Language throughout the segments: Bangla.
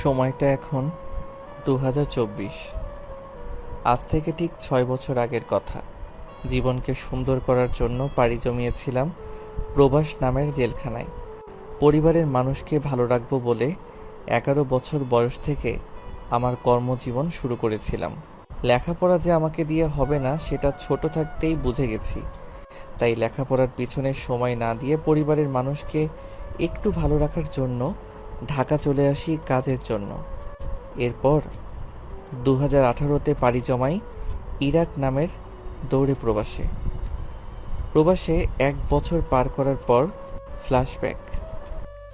সময়টা এখন ২০২৪। আজ থেকে ঠিক ৬ বছর আগের কথা। জীবনকে সুন্দর করার জন্য পাড়ি জমিয়েছিলাম প্রবাস নামের জেলখানায়। পরিবারের মানুষকে ভালো রাখবো বলে ১১ বছর বয়স থেকে আমার কর্মজীবন শুরু করেছিলাম। লেখাপড়া যে আমাকে দিয়ে হবে না সেটা ছোট থাকতেই বুঝে গেছি। তাই লেখাপড়ার পিছনে সময় না দিয়ে পরিবারের মানুষকে একটু ভালো রাখার জন্য ঢাকা চলে আসি কাজের জন্য। এরপর ২০১৮-তে পাড়ি জমাই ইরাক নামের দৌড়ে প্রবাসে। প্রবাসে ১ বছর পার করার পর ফ্ল্যাশব্যাক।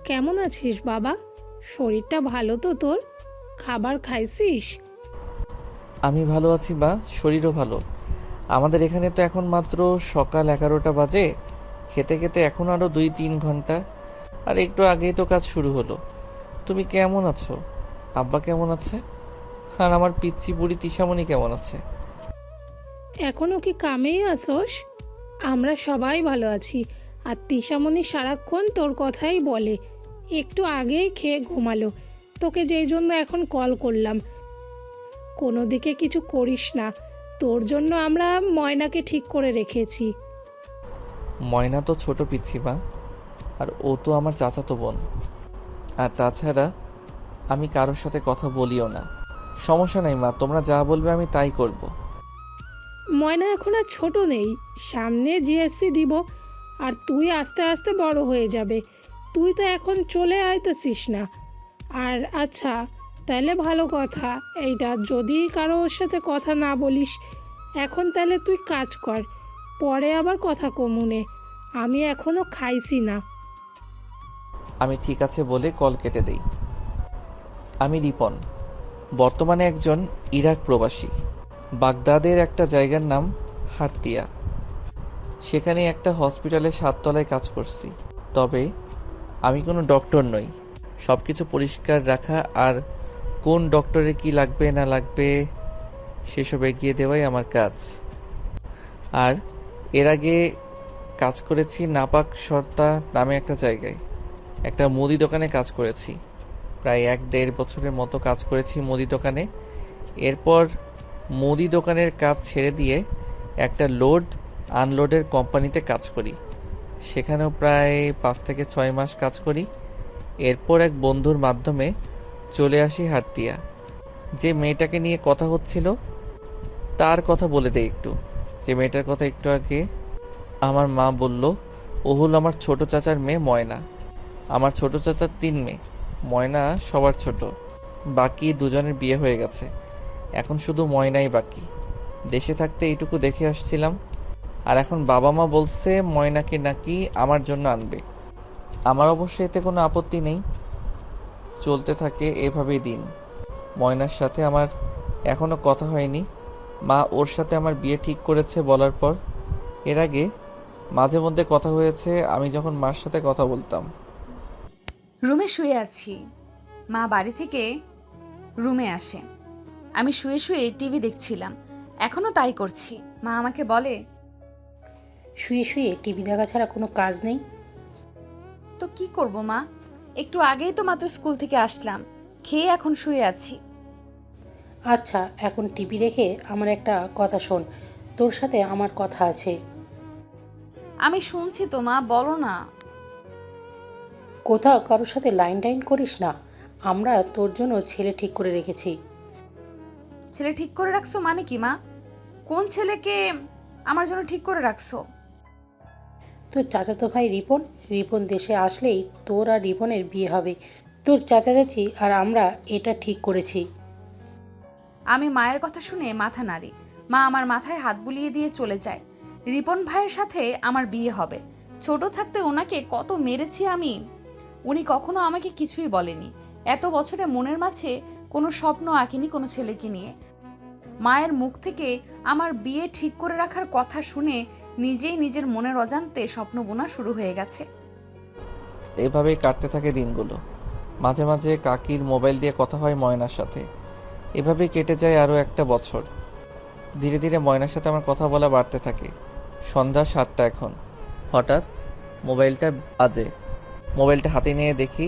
কেমন আছিস বাবা? শরীরটা ভালো তো তোর? খাবার খাইছিস? আমি ভালো আছি বা শরীরও ভালো। আমাদের এখানে তো এখন মাত্র সকাল ১১টা বাজে। খেতে খেতে এখন আরও ২-৩ ঘন্টা। আর একটু আগেই তো কাজ শুরু হলো। তুমি কেমন আছো? আব্বা কেমন আছে? আর আমার পিচ্চি বুড়ি তিশামণি কেমন আছে? এখনো কি কামেই আসোস? আমরা সবাই ভালো আছি। আর তিশামণি সারাক্ষণ তোর কথাই বলে। একটু আগেই খেয়ে ঘুমালো। তোকে যেই জন্য এখন কল করলাম। কোনো দিকে কিছু করিস না, তোর জন্য আমরা ময়নাকে ঠিক করে রেখেছি। ময়না তো ছোট পিচ্ছি মা, আর ও তো আমার চাচাতো বোন। আর তাছাড়া আমি কারোর সাথে কথা বলিও না। সমস্যা নাই মা, তোমরা যা বলবে আমি তাই করব। ময়না এখন আর ছোট নেই, সামনে জিএসসি দিব। আর তুই আস্তে আস্তে বড় হয়ে যাবে। তুই তো এখন চলে আইতেছিস না। আর আচ্ছা, তাহলে ভালো কথা এইটা, যদি কারোর সাথে কথা না বলিস এখন, তাহলে তুই কাজ কর, পরে আবার কথা কমুনে। আমি এখনো খাইছি না। আমি ঠিক আছে বলে কল কেটে দেই। আমি রিপন, বর্তমানে একজন ইরাক প্রবাসী। বাগদাদের একটা জায়গার নাম হারতিয়া। সেখানে একটা হসপিটালে ৭ তলায় কাজ করছি। তবে আমি কোনো ডক্টর নই। সব কিছু পরিষ্কার রাখা আর কোন ডক্টরের কি লাগবে না লাগবে সেসব এগিয়ে দেওয়াই আমার কাজ। আর এর আগে কাজ করেছি নাপাক সর্তা নামে একটা জায়গায়। একটা মুদি দোকানে কাজ করেছি। প্রায় ১-১.৫ বছরের মতো কাজ করেছি মুদি দোকানে। এরপর মুদি দোকানের কাজ ছেড়ে দিয়ে একটা লোড আনলোডের কোম্পানিতে কাজ করি। সেখানেও প্রায় ৫ থেকে ৬ মাস কাজ করি। এরপর এক বন্ধুর মাধ্যমে চলে আসি হাতিয়া। যে মেয়েটাকে নিয়ে কথা হচ্ছিল তার কথা বলে দেই একটু। যে মেয়েটার কথা একটু আগে আমার মা বলল, ও হলো আমার ছোট চাচার মেয়ে ময়না। আমার ছোট চাচার ৩ মেয়ে। ময়না সবার ছোট। বাকি দুজনের বিয়ে হয়ে গেছে। এখন শুধু ময়নাই বাকি। দেশে থাকতে এইটুকু দেখে আসছিলাম। আর এখন বাবা মা বলছে ময়নাকে নাকি আমার জন্য আনবে। আমার অবশ্য এতে কোনো আপত্তি নেই। চলতে থাকে এভাবেই দিন। ময়নার সাথে আমার এখনো কথা হয়নি। মা ওর সাথে আমার বিয়ে ঠিক করেছে বলার পর। এর আগে মাঝে মধ্যে কথা হয়েছে আমি যখন মার সাথে কথা বলতাম। রুমে শুয়ে আছি। মা বাড়ি থেকে রুমে আসে। আমি শুয়ে শুয়ে টিভি দেখছিলাম। এখনো তাই করছি। মা আমাকে বলে, শুয়ে শুয়ে টিভি দেখা ছাড়া কোনো কাজ নেই? তো কি করব মা? একটু আগেই তো মাত্র স্কুল থেকে আসলাম, খেয়ে এখন শুয়ে আছি। আচ্ছা, এখন টিভি রেখে আমার একটা কথা শোন। তোর সাথে আমার কথা আছে। আমি শুনছি তো মা, বলো না। কোথাও কারোর সাথে লাইন টাইন করিস না। আমরা তোর জন্য ছেলে ঠিক করে রেখেছি। ছেলে ঠিক করে রাখছো মানে কি মা? কোন ছেলেকে আমার জন্য ঠিক করে রাখছো? তোর চাচাতো ভাই রিপন। রিপন দেশে আসলেই তোর আর রিপনের বিয়ে হবে। তোর চাচা চাচি আর আমরা এটা ঠিক করেছি। আমি মায়ের কথা শুনে মাথা নাড়ি। মা আমার মাথায় হাত বুলিয়ে দিয়ে চলে যায়। রিপন ভাইয়ের সাথে আমার বিয়ে হবে। ছোট থাকতে ওনাকে কত মেরেছি আমি। উনি কখনো আমাকে কিছুই বলেনি। এত বছরে মনের মাঝে কোনো স্বপ্ন আঁকিনি কোনো ছেলেকে নিয়ে। মায়ের মুখ থেকে আমার বিয়ে ঠিক করে রাখার কথা শুনে নিজেই নিজের মনের অজান্তে স্বপ্ন বোনা শুরু হয়ে গেছে। এভাবেই কাটতে থাকে দিনগুলো। মাঝে মাঝে কাকির মোবাইল দিয়ে কথা হয় ময়নার সাথে। এভাবেই কেটে যায় আরও একটা বছর। ধীরে ধীরে ময়নার সাথে আমার কথা বলা বাড়তে থাকে। সন্ধ্যা ৭টা এখন। হঠাৎ মোবাইলটা বাজে। মোবাইলটা হাতে নিয়ে দেখি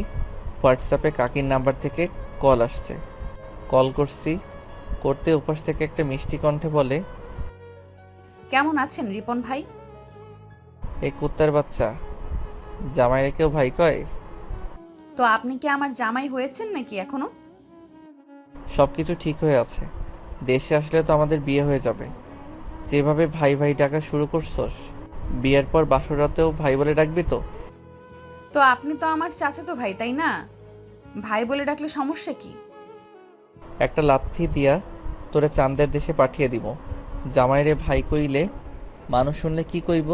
হোয়াটসঅ্যাপে কাকির নাম্বার থেকে কল আসছে। কল করছি, করতে উপাস থেকে একটা মিষ্টি কণ্ঠে বলে, কেমন আছেন রিপন ভাই? এই কুত্তার বাচ্চা, জামাই রেখেও ভাই কয়? তো আপনি কি আমার জামাই হয়েছেন নাকি এখনো? সব কিছু ঠিক হয়ে আছে, দেশে আসলে তো আমাদের বিয়ে হয়ে যাবে। যেভাবে ভাই ভাই ডাকা শুরু করছস, বিয়ের পর বাসরাতেও ভাই বলে ডাকবি তো? তো আপনি তো আমার চাচাতো ভাই, তাই না? ভাই বলে ডাকলে সমস্যা কি? একটা লাথি দিয়া তোরে চাঁদের দেশে পাঠিয়ে দিব। জামাইরে ভাই কইলে মানুষ শুনলে কি কইব?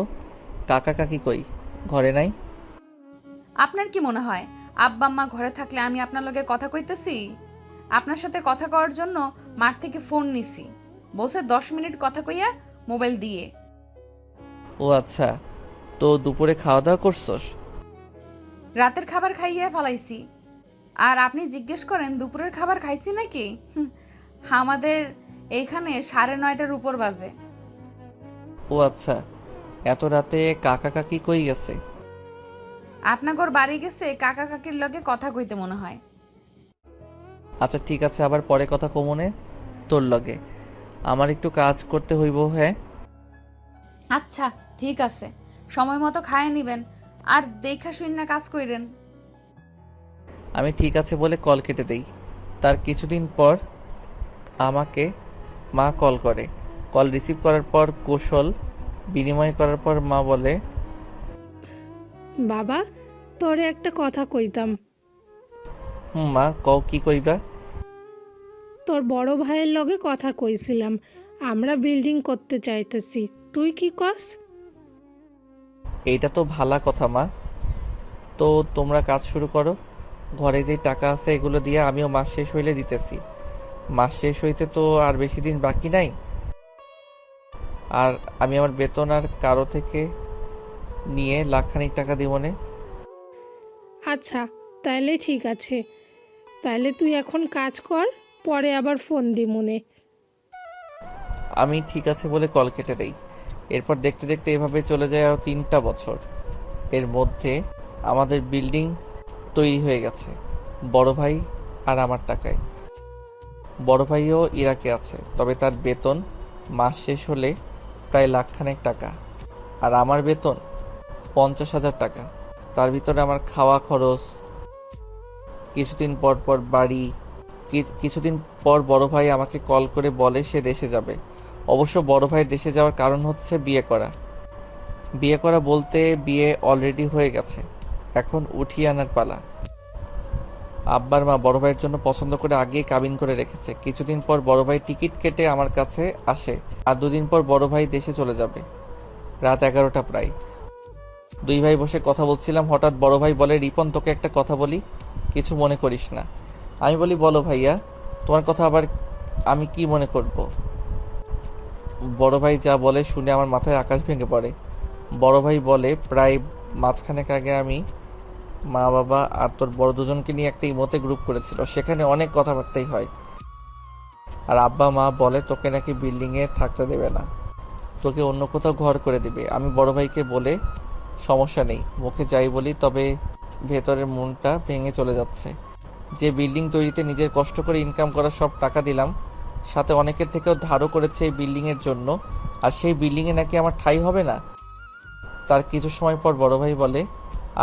কাকা কাকি কই, ঘরে নাই? আপনার কি মনে হয় আব্বা আম্মা ঘরে থাকলে আমি আপনার লগে কথা কইতেছি? আপনার সাথে কথা কওয়ার জন্য মাঠ থেকে ফোন নিছি, বলছে 10 মিনিট কথা কইয়া মোবাইল দিয়ে। ও আচ্ছা, তো দুপুরে খাওয়া দাওয়া করছস? রাতের খাবার খাইয়া ফালাইছি। আর আপনি জিজ্ঞেস করেন দুপুরের খাবার খাইছি নাকি? আমাদের এইখানে 9:30টার উপর বাজে। ও আচ্ছা, এত রাতে কাকা কাকি কই গেছে? আপনাগর বাড়ি গেছে কাকা কাকির লগে কথা কইতে মনে হয়। আচ্ছা ঠিক আছে, আবার পরে কথা কমনে তোর লগে। আমার একটু কাজ করতে হইব। হ্যাঁ আচ্ছা ঠিক আছে, সময় মতো খায় নিবেন আর দেখা শুন কাজ কইরেন। আমি ঠিক আছে বলে কল কেটে দেই। তার কিছুদিন পর আমাকে মা কল করে। কল রিসিভ করার পর কৌশল বিনিময় করার পর মা বলে, বাবা, তোরে একটা কথা কইতাম। মা কও, কি কইবা? তোর বড় ভাইয়ের লগে কথা কইছিলাম, আমরা বিল্ডিং করতে চাইতেছি, তুই কি কস? এইটা তো ভালা কথা মা। তো তোমরা কাজ শুরু করো। ঘরে যে টাকা আছে এগুলো দিয়ে আমিও মাস শেষ হইলে দিতেছি। মাস শেষ হইতে তো আর বেশি দিন বাকি নাই। আর আমি আমার বেতন আর কারো থেকে নিয়ে লাখখানিক টাকা দিব নে। আচ্ছা তাইলে ঠিক আছে, তাইলে তুই এখন কাজ কর, পরে আবার ফোন দিমুনে। আমি ঠিক আছে বলে কল কেটে দেই। এরপর দেখতে দেখতে এভাবে চলে যায় আরো 3টা বছর। এর মধ্যে আমাদের বিল্ডিং তৈরি হয়ে গেছে বড় ভাই আর আমার টাকায়। বড় ভাইও ইরাকে আছে, তবে তার বেতন মাস শেষ হলে প্রায় লাখখানেক টাকা। আর আমার বেতন 50,000 টাকা। তার ভিতরে আমার খাওয়া খরচ, কিছুদিন পর পর বাড়ি। কিছুদিন পর বড় ভাই আমাকে কল করে বলে সে দেশে যাবে। অবশ্য বড় ভাইয়ের দেশে যাওয়ার কারণ হচ্ছে বিয়ে করা। বিয়ে করা বলতে বিয়ে অলরেডি হয়ে গেছে, এখন উঠিয়ে আনার পালা। আব্বার মা বড় ভাইয়ের জন্য পছন্দ করে আগেই কাবিন করে রেখেছে। কিছুদিন পর বড় ভাই টিকিট কেটে আমার কাছে আসে, আর 2 দিন পর বড় ভাই দেশে চলে যাবে। রাত 11টা প্রায়। দুই ভাই বসে কথা বলছিলাম, হঠাৎ বড় ভাই বলে, রিপন তোকে একটা কথা বলি, কিছু মনে করিস না। আমি বলি, বলো ভাইয়া, তোমার কথা আবার আমি কি মনে করব? বড় ভাই যা বলে শুনে আমার মাথায় আকাশ ভেঙে পড়ে। বড় ভাই বলে, প্রায় মাঝখানেক আগে আমি, মা বাবা আর তোর বড় দুজনকে নিয়ে একটা ইমোতে গ্রুপ করেছিল, সেখানে অনেক কথাবার্তাই হয়। আর আব্বা মা বলে তোকে নাকি বিল্ডিংয়ে থাকতে দেবে না, তোকে অন্য কোথাও ঘর করে দিবে। আমি বড় ভাইকে বলে সমস্যা নেই, মুখে যাই বলি, তবে ভেতরের মনটা ভেঙে চলে যাচ্ছে। যে বিল্ডিং তৈরিতে নিজের কষ্ট করে ইনকাম করা সব টাকা দিলাম, সাথে অনেকের থেকেও ধারও করেছে এই বিল্ডিংয়ের জন্য, আর সেই বিল্ডিংয়ে নাকি আমার ঠাঁই হবে না। তার কিছু সময় পর বড় ভাই বলে,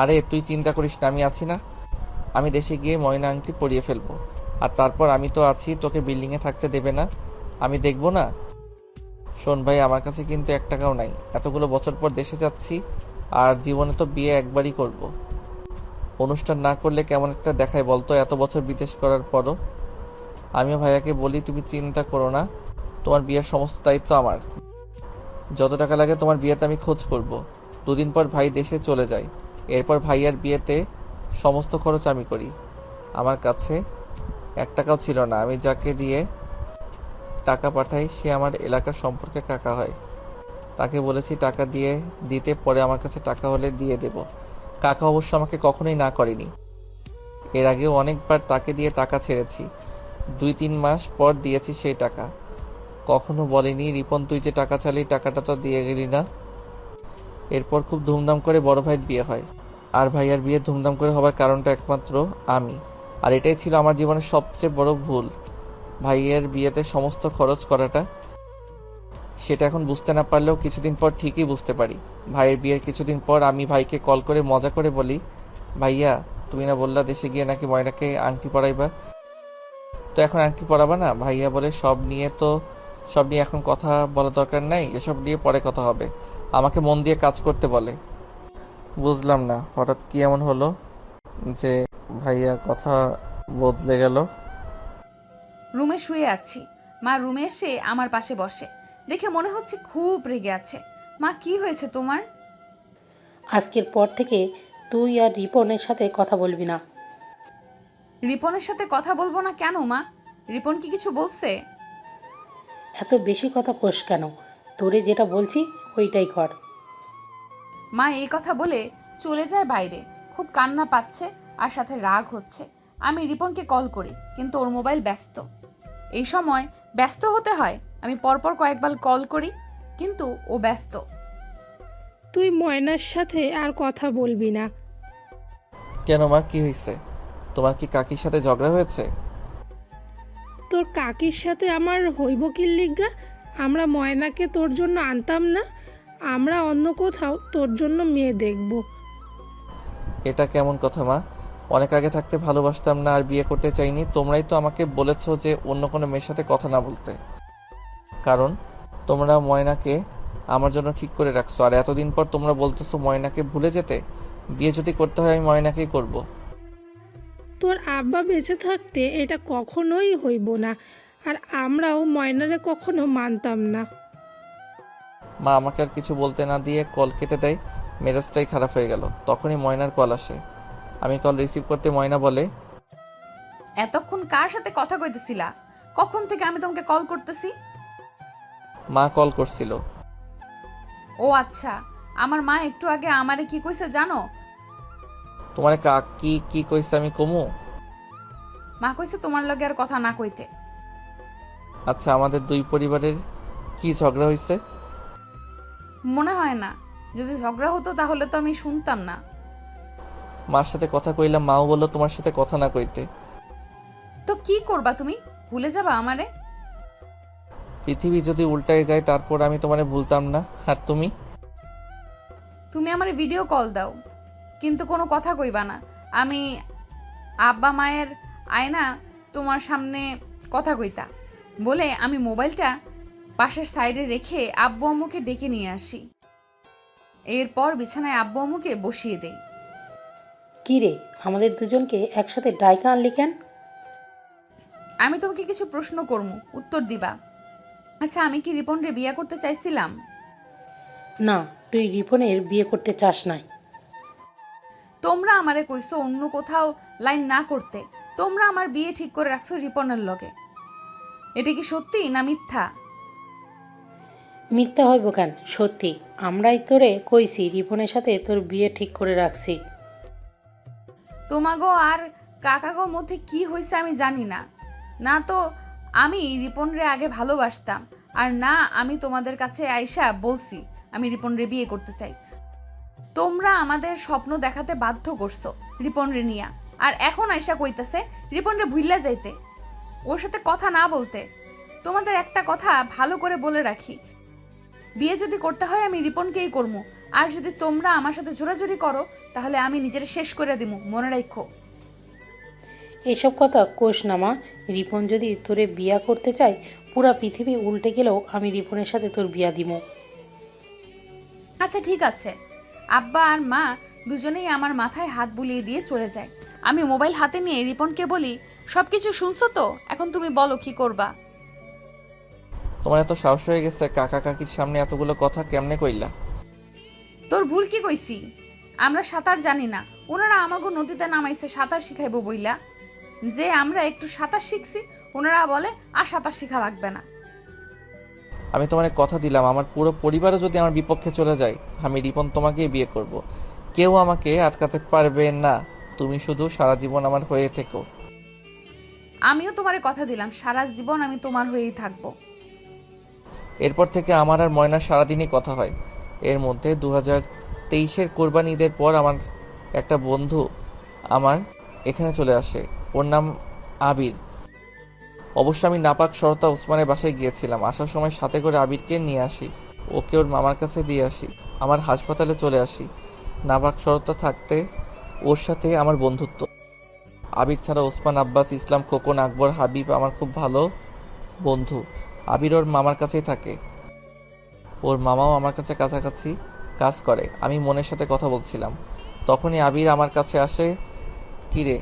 আরে তুই চিন্তা করিস না, আমি আছি না। আমি দেশে গিয়ে ময়না আংটি পরিয়ে ফেলবো, আর তারপর আমি তো আছি, তোকে বিল্ডিংয়ে থাকতে দেবে না, আমি দেখবো না। শোন ভাই, আমার কাছে কিন্তু 1 টাকাও নাই। এতগুলো বছর পর দেশে যাচ্ছি, আর জীবনে তো বিয়ে একবারই করব। অনুষ্ঠান না করলে কেমন একটা দেখায় বলতো, এত বছর বিদেশ করার পরও। আমিও ভাইয়াকে বলি, তুমি চিন্তা করো না, তোমার বিয়ের সমস্ত দায়িত্ব আমার। যত টাকা লাগে তোমার বিয়েতে আমি খোঁজ করব। 2 দিন পর ভাই দেশে চলে যায়। এরপর ভাইয়ার বিয়েতে সমস্ত খরচ আমি করি। আমার কাছে 1 টাকাও ছিল না। আমি যাকে দিয়ে টাকা পাঠাই সে আমার এলাকার সম্পর্কে কাকা হয়। তাকে বলেছি টাকা দিতে, পরে আমার কাছে টাকা হলে দিয়ে দেব। কাকা অবশ্য আমাকে কখনোই না করেনি। এর আগেও অনেকবার তাকে দিয়ে টাকা ছেড়েছি। 2-3 মাস পর দিয়েছি সেই টাকা। কখনো বলেনি, রিপন তুই যে টাকা চালি, টাকাটা তো দিয়ে গেলি না। এরপর খুব ধুমধাম করে বড় ভাইয়ের বিয়ে হয়। আর ভাইয়ার বিয়ে ধুমধাম করে হবার কারণটা একমাত্র আমি। আর এটাই ছিল আমার জীবনের সবচেয়ে বড় ভুল, ভাইয়ের বিয়েতে সমস্ত খরচ করাটা। সেটা এখন বুঝতে না পারলেও কিছুদিন পর ঠিকই বুঝতে পারি। ভাইয়ের বিয়ের কিছুদিন পর আমি ভাইকে কল করে মজা করে বলি, ভাইয়া তুমি না বললা দেশে গিয়ে নাকি ময়নাকে আংটি পরাইবা, তো এখন আংটি পরাবা না? ভাইয়া বলে সব নিয়ে এখন কথা বলা দরকার নাই, এসব নিয়ে পরে কথা হবে। আমাকে মন দিয়ে কাজ করতে বলে। বুঝলাম না হঠাৎ কি এমন হলো যে ভাইয়া কথা বদলে গেল। রুমে শুয়ে আছি, মা রুমে এসে আমার পাশে বসে। দেখে মনে হচ্ছে খুব রেগে আছে। মা, কি হয়েছে তোমার? আজকের পর থেকে তুই আর রিপনের সাথে কথা বলবি না। রিপনের সাথে কথা বলবো না কেন মা? রিপন কি কিছু বলছে? এত বেশি কথা কোস কেন? তোরে যেটা বলছি ওইটাই কর। মা এই কথা বলে চলে যায় বাইরে। খুব কান্না পাচ্ছে আর সাথে রাগ হচ্ছে। আমি রিপনকে কল করি, কিন্তু ওর মোবাইল ব্যস্ত। এই সময় ব্যস্ত হতে হয়। আমি পরপর কয়েকবার কল করি, কিন্তু ও ব্যস্ত। তুই ময়নার সাথে আর কথা বলবি না। কেন মা, কি হয়েছে? তোমার কি কাকির সাথে ঝগড়া হয়েছে? তোর কাকির সাথে আমার হইব কি লিগা? আমরা ময়নাকে তোর জন্য আনতাম না? আমরা অন্য কোথাও তোর জন্য মেয়ে দেখব। এটা কেমন কথা মা? অনেক আগে থাকতে ভালোবাসতাম না আর বিয়ে করতে চাইনি, তোমরাই তো আমাকে বলেছো যে অন্য কোনো মেয়ের সাথে কথা না বলতে, কারণ তোমরা ময়নাকে আমার জন্য ঠিক করে রাখছো। আর এতদিন পর তোমরা বলতেছো ময়নাকে ভুলে যেতে। বিয়ে যদি করতে হয় আমি ময়নাকেই করব। তোর আব্বা বেঁচে থাকতে এটা কখনোই হইব না, আর আমরাও ময়নারে কখনো মানতাম না। মা আমাকে আর কিছু বলতে না দিয়ে কল কেটে দেয়। মেজাজটাই খারাপ হয়ে গেল। তখনই ময়নার কল আসে। আমি কল রিসিভ করতে ময়না বলে, এতক্ষণ কার সাথে কথা কইতেছিলা? কখন থেকে আমি তোমাকে কল করতেছি? মা কল করছিল। ও আচ্ছা, আমার মা একটু আগে আমারে কি কইছে জানো? তোমার কাকি কি কইছে আমি কমু? মা কইছে তোমার লগে আর কথা না কইতে। আচ্ছা, আমাদের দুই পরিবারের কি ঝগড়া হয়েছে? মনে হয় না। যদি ঝগড়া হতো তাহলে তো আমি শুনতাম না। মার সাথে কথা কইলাম, মাও বললো তোমার সাথে কথা না কইতে। তো কি করবা তুমি? ভুলে যাবা আমারে? পৃথিবী যদি উল্টায় যায় তারপর আমি তোমারে ভুলতাম না। আর তুমি? তুমি আমারে ভিডিও কল দাও, কিন্তু কোনো কথা কইবা না। আমি আব্বা মায়ের আয়না তোমার সামনে কথা কইতা বলে আমি মোবাইলটা পাশের সাইডে রেখে আব্বু আম্মুকে ডেকে নিয়ে আসি। এরপর বিছানায় আব্বু আম্মুকে বসিয়ে দেই। কি রে, আমাদের দুজনকে একসাথে ডাইকা আনলি কেন? আমি তোমাকে কিছু প্রশ্ন করবো, উত্তর দিবা। আচ্ছা, আমি কি রিপনরে বিয়ে করতে চাইছিলাম? না, তুই রিপনের বিয়ে করতে চাস নাই। তোমরা আমারে কইছো অন্য কোথাও লাইন না করতে। তোমরা আমার বিয়ে ঠিক করে রাখছো রিপনের লগে। এটা কি সত্যি না মিথ্যা? মিথ্যা হইব কেন? সত্যি, আমরাই তোরে কইছি রিপনের সাথে তোর বিয়ে ঠিক করে রাখছি। তোমাগো আর কাকাগোর মধ্যে কি হয়েছে আমি জানি না। না তো আমি রিপনরে আগে ভালোবাসতাম, আর না আমি তোমাদের কাছে আইসা বলছি আমি রিপনরে বিয়ে করতে চাই। তোমরা আমাদের স্বপ্ন দেখাতে বাধ্য করছো রিপনরে নিয়া, আর এখন আইসা কইতেছে রিপনরে ভুইল্লা যাইতে, ওর সাথে কথা না বলতে। তোমাদের একটা কথা ভালো করে বলে রাখি, বিয়ে যদি করতে হয় আমি রিপনকেই করবো। আর যদি তোমরা আমার সাথে জোরাজোরি করো তাহলে আমি নিজের শেষ করে দিব, মনে রাখো। এসব কথা কোষ না মা। রিপন যদি তোরে বিয়া করতে চায়, পুরা পৃথিবী উল্টে গেলেও আমি রিপনের সাথে তোর বিয়া দিব। আচ্ছা ঠিক আছে। আব্বা আর মা দুজনেই আমার মাথায় হাত বুলিয়ে দিয়ে চলে যায়। আমি মোবাইল হাতে নিয়ে রিপনকে বলি, সবকিছু শুনছো তো? এখন তুমি বলো কি করবা। তোমার এত সাহস হয়ে গেছে কাকা কাকির সামনে এতগুলো কথা কেমনে কইলা? তোর ভুল কি কইছি? আমরা সাঁতার জানি না, ওনারা আমাগো নদীতে নামাইছে সাঁতার শিখাইবো বইলা। যে আমরা একটু সাঁতার শিখছি, ওনারা বলে আর সাঁতার শিখা লাগবে না। আমি তোমার কথা দিলাম, আমার পুরো পরিবারও যদি আমার বিপক্ষে চলে যায় আমি রিপন তোমাকেই বিয়ে করব। কেউ আমাকে আটকাতে পারবে না। তুমি শুধু সারা জীবন আমার হয়ে থেকো। আমিও তোমারে কথা দিলাম, সারা জীবন আমি তোমার হয়েই থাকবো। এরপর থেকে আমার আর ময়নার সারাদিনই কথা হয়। এর মধ্যে 2023-এর কোরবানি ঈদের পর আমার একটা বন্ধু আমার এখানে চলে আসে। ওর নাম আবির। অবশ্য আমি নাপাক সরতা ওসমানের বাসায় গিয়েছিলাম। আসার সময় সাথে করে আবিরকে নিয়ে আসি, ওকে ওর মামার কাছে দিয়ে আসি, আমার হাসপাতালে চলে আসি। নাপাক সরতা থাকতে ওর সাথে আমার বন্ধুত্ব। আবির ছাড়া ওসমান, আব্বাস, ইসলাম, খোকন, আকবর, হাবিব আমার খুব ভালো বন্ধু। আবির ওর মামার কাছেই থাকে, ওর মামাও আমার কাছে কাছাকাছি কাজ করে। আমি মনের সাথে কথা বলছিলাম, তখনই আবির আমার কাছে আসে। কিরে,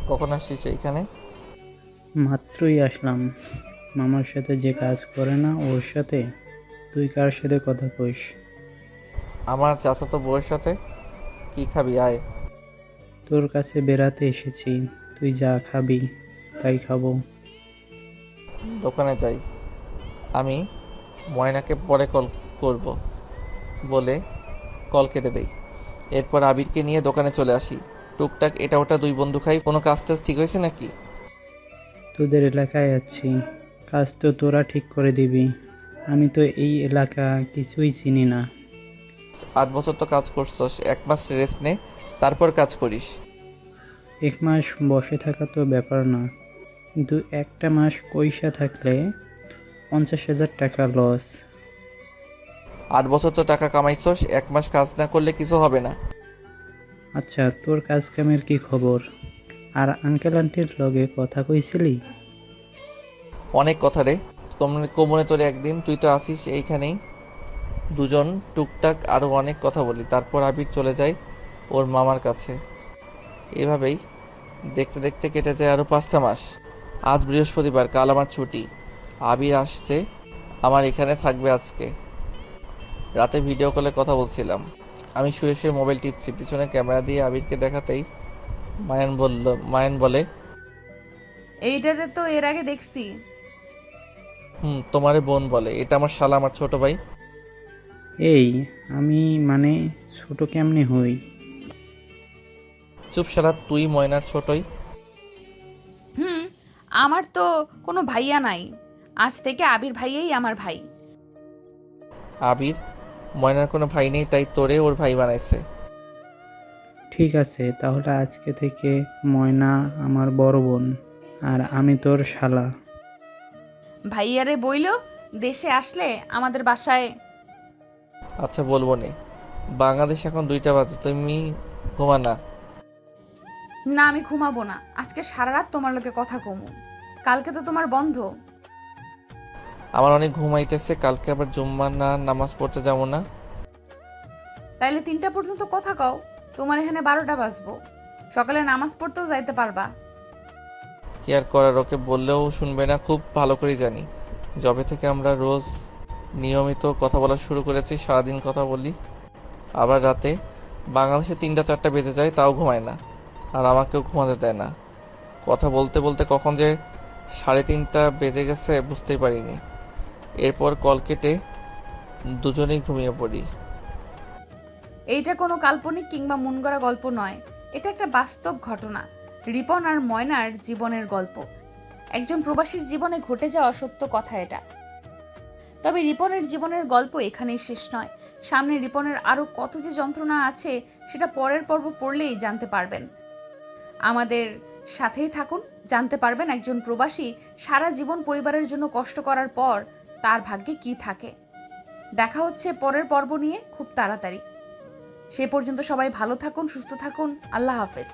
কখন আসছিস এইখানে? মাত্রই আসলাম। মামার সাথে যে কাজ করে না ওর সাথে তুই কার সাথে কথা কইস? আমার চাচাতো বউয়ের সাথে। কি খাবি, আয়। তোর কাছে বেড়াতে এসেছি, তুই যা খাবি তাই খাবো। দোকানে যাই, আমি ময়নাকে পরে কল করব বলে কল কেটে দেই। এরপর আবিরকে নিয়ে দোকানে চলে আসি। টুকটাক এটা ওটা দুই বন্ধু খাই। কোনো কাজ টাজ ঠিক হয়েছে নাকি? তোদের এলাকায় আছি, কাজ তো তোরা ঠিক করে দিবি। আমি তো এই এলাকা কিছুই চিনি না। 8 বছর তো কাজ করছস, 1 মাস রেস্ট নে, তারপর কাজ করিস। 1 মাস বসে থাকা তো ব্যাপার না, কিন্তু একটা মাস পয়সা থাকলে 50,000 টাকা লস। 8 বছর তো টাকা কামাইছস, 1 মাস কাজ না করলে কিছু হবে না। আচ্ছা, তোর কাজ কামের কি খবর? আর আঙ্কেল আন্টির লগে কথা কইছিলি? অনেক কথা রে, কোমরে তোরে একদিন, তুই তো আসিস এইখানেই, দুজন টুকটাক আরও অনেক কথা বলি। তারপর আবির চলে যায় ওর মামার কাছে। এভাবেই দেখতে দেখতে কেটে যায় আরও 5টা মাস। আজ বৃহস্পতিবার, কাল আমার ছুটি। আবির আসছে, আমার এখানে থাকবে আজকে। রাতে ভিডিও কলে কথা বলছিলাম, আমি শুয়ে শুয়ে মোবাইল টিপছি। পিছনে ক্যামেরা দিয়ে আবিরকে দেখাতেই মায়ান বলে, এইটারে তো এর আগে দেখছি। তোমারে বোন বলে। এটা আমার শালা, আমার ছোট ভাই। এই, আমি মানে ছোট কেমনে হই? চুপ শালা, তুই ময়নার ছোটই। হুম, আমার তো কোনো ভাইয়া নাই, আজ থেকে আবির ভাইয়াই আমার ভাই। আবির, ময়নার কোনো ভাই নেই, তাই তোরে ওর ভাই বানাইছে। ঠিক আছে, তাহলে আজকে থেকে ময়না আমার বড় বোন আর আমি তোর শালা। ভাইয়ারে বইলো দেশে আসলে আমাদের বাসায়। আচ্ছা, বলবো নে। বাংলাদেশ এখন 2টা বাজে, তুমি ঘুমা না। না, আমি ঘুমাবো না, আজকে সারা রাত তোমার লোকে কথা কমু। কালকে তো তোমার বন্ধ। আমার অনেক ঘুমাইতেছে, কালকে আবার জুম্মার নামাজ পড়তে যাবো না। তাইলে 3টা পর্যন্ত কথা কও, তোমার এখানে 12টা বাজবো। সকালে নামাজ পড়তেও যাইতে পারবা। কি আর করার, ওকে বললেও শুনবে না, খুব ভালো করে জানি। যবে থেকে আমরা রোজ নিয়মিত কথা বলা শুরু করেছি, সারাদিন কথা বলি। আবার রাতে বাংলাদেশে 3টা 4টা বেজে যায়, তাও ঘুমায় না। আর আমাকেও ঘুমাতে দেয় না। কথা বলতে বলতে কখন যে 3:30 বেজে গেছে বুঝতেই পারিনি। এরপর কল কেটে দুজনেই ঘুমিয়ে পড়ি। এইটা কোনো কাল্পনিক কিংবা মন গড়া গল্প নয়, এটা একটা বাস্তব ঘটনা। রিপন আর ময়নার জীবনের গল্প, একজন প্রবাসীর জীবনে ঘটে যাওয়া সত্য কথা এটা। তবে রিপনের জীবনের গল্প এখানেই শেষ নয়। সামনে রিপনের আরও কত যে যন্ত্রণা আছে সেটা পরের পর্ব পড়লেই জানতে পারবেন। আমাদের সাথেই থাকুন, জানতে পারবেন একজন প্রবাসী সারা জীবন পরিবারের জন্য কষ্ট করার পর তার ভাগ্যে কি থাকে। দেখা হচ্ছে পরের পর্ব নিয়ে খুব তাড়াতাড়ি। সে পর্যন্ত সবাই ভালো থাকুন, সুস্থ থাকুন। আল্লাহ হাফেজ।